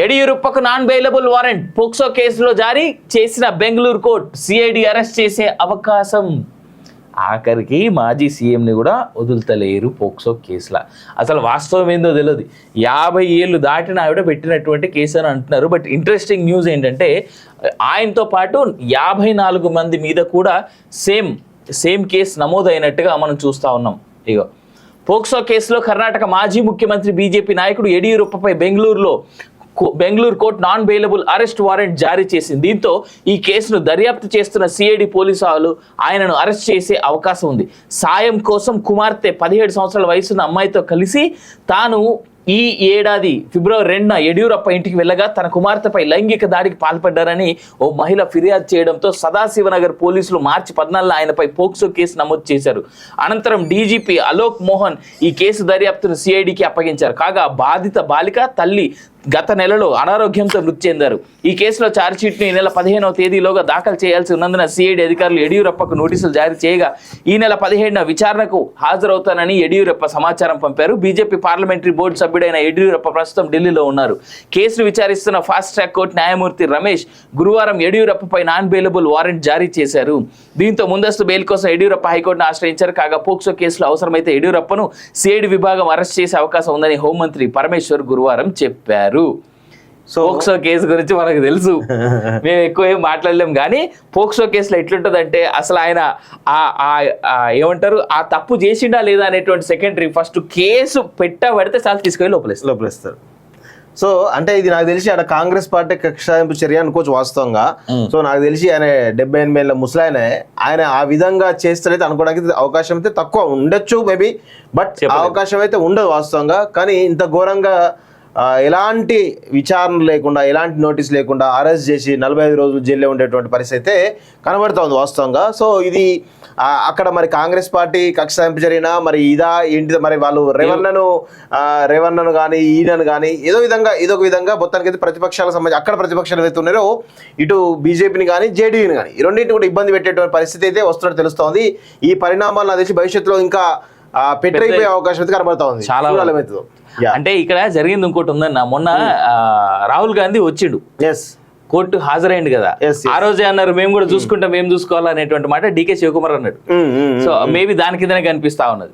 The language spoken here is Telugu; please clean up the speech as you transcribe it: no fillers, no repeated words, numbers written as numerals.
యడియూరప్పకు నాన్ బెయిలబుల్ వారెంట్ పోక్సో కేసులో జారీ చేసిన బెంగళూరు కోర్టు సిఐడి అరెస్ట్ చేసే అవకాశం. ఆఖరికి మాజీ సీఎంని కూడా వదులుతలేరు పోక్సో కేసులా. అసలు వాస్తవం ఏందో తెలియదు. 50 ఏళ్ళు దాటిన ఆవిడ పెట్టినటువంటి కేసు అని అంటున్నారు. బట్ ఇంట్రెస్టింగ్ న్యూస్ ఏంటంటే ఆయనతో పాటు 54 మంది మీద కూడా సేమ్ కేసు నమోదైనట్టుగా మనం చూస్తూ ఉన్నాం. ఇగో పోక్సో కేసులో కర్ణాటక మాజీ ముఖ్యమంత్రి బీజేపీ నాయకుడు యడియూరప్పపై Bengaluru court non bailable arrest warrant జారీ చేసింది. దీంతో ఈ కేసును దర్యాప్తు చేస్తున్న సిఐడి పోలీసులు ఆయనను అరెస్ట్ చేసే అవకాశం ఉంది. సాయం కోసం కుమార్తె 17 సంవత్సరాల వయసున్న అమ్మాయితో కలిసి తాను ఈ ఏడాది ఫిబ్రవరి 2న యడియూరప్ప ఇంటికి వెళ్ళగా తన కుమార్తెపై లైంగిక దాడికి పాల్పడ్డారని ఓ మహిళ ఫిర్యాదు చేయడంతో సదాశివనగర్ పోలీసులు మార్చి 14న ఆయనపై పోక్సో కేసు నమోదు చేశారు. అనంతరం డీజీపీ అలోక్ మోహన్ ఈ కేసు దర్యాప్తును సిఐడికి అప్పగించారు. కాగా బాధిత బాలిక తల్లి గత నెలలో అనారోగ్యంతో మృతి చెందారు. ఈ కేసులో ఛార్జ్షీట్ను ఈ నెల 15వ తేదీలోగా దాఖలు చేయాల్సి ఉన్నందున సిఐడి అధికారులు యడియూరప్పకు నోటీసులు జారీ చేయగా ఈ నెల 17న విచారణకు హాజరవుతానని యడియూరప్ప సమాచారం పంపారు. బీజేపీ పార్లమెంటరీ బోర్డు సభ్యుడైన యడియూరప్ప ప్రస్తుతం ఢిల్లీలో ఉన్నారు. కేసును విచారిస్తున్న ఫాస్ట్ ట్రాక్ కోర్టు న్యాయమూర్తి రమేష్ గురువారం యడియూరప్పపై నాన్ బెయిలబుల్ వారెంట్ జారీ చేశారు. దీంతో ముందస్తు బెయిల్ కోసం యడియూరప్ప హైకోర్టును ఆశ్రయించారు. కాగా పోక్సో కేసులో అవసరమైతే యడియూరప్పను సిఐడి విభాగం అరెస్ట్ చేసే అవకాశం ఉందని హోంమంత్రి పరమేశ్వర్ గురువారం చెప్పారు. పోక్సో కేసు గురించి మనకు తెలుసు, మేము ఎక్కువ ఏం మాట్లాడలేం. కానీ పోక్సో కేసులో ఎట్లుంటుందంటే అసలు ఆయన ఏమంటారు ఆ తప్పు చేసిండా లేదా అనేటువంటి సెకండరీ, ఫస్ట్ కేసు పెట్టబడితే చాలా తీసుకొని లోపలేస్తారు. సో అంటే ఇది నాకు తెలిసి అక్కడ కాంగ్రెస్ పార్టీ కక్షాయింపు చర్య అనుకోవచ్చు వాస్తవంగా. సో నాకు తెలిసి ఆయన 78 ఏళ్ళ ముసలాయనే, ఆయన ఆ విధంగా చేస్తారైతే అనుకోవడానికి అవకాశం అయితే తక్కువ ఉండొచ్చు మేబీ, బట్ అవకాశం అయితే ఉండదు వాస్తవంగా. కానీ ఇంత ఘోరంగా ఎలాంటి విచారణ లేకుండా ఎలాంటి నోటీస్ లేకుండా అరెస్ట్ చేసి 45 రోజులు జైల్లో ఉండేటువంటి పరిస్థితి అయితే కనబడుతూ ఉంది వాస్తవంగా. సో ఇది అక్కడ మరి కాంగ్రెస్ పార్టీ కక్ష సాధింపు జరిగినా మరి ఇదా ఏంటిది, మరి వాళ్ళు రేవన్నను కానీ ఈయనను కానీ ఏదో ఒక విధంగా మొత్తానికి అయితే ప్రతిపక్షాలకు సంబంధించి అక్కడ ప్రతిపక్షాలు ఏదైతే ఉన్నారో ఇటు బీజేపీని కానీ జేడీయూని కానీ ఈ రెండింటిని కూడా ఇబ్బంది పెట్టేటువంటి పరిస్థితి అయితే వస్తున్నట్టు తెలుస్తోంది. ఈ పరిణామాలు నాకు తెలిసి భవిష్యత్తులో ఇంకా పెట్టిపోయే అవకాశం అయితే కనబడతా ఉంది. చాలా అంటే ఇక్కడ జరిగింది ఇంకోటి ఉందన్న, మొన్న రాహుల్ గాంధీ వచ్చిండు, కోర్టు హాజరైంది కదా, ఆ రోజే అన్నారు మేము కూడా చూసుకుంటాం, మేము చూసుకోవాలనేటువంటి మాట డీకే శివకుమార్ అన్నాడు. సో మేబీ దాని కిందనే కనిపిస్తా ఉన్నది.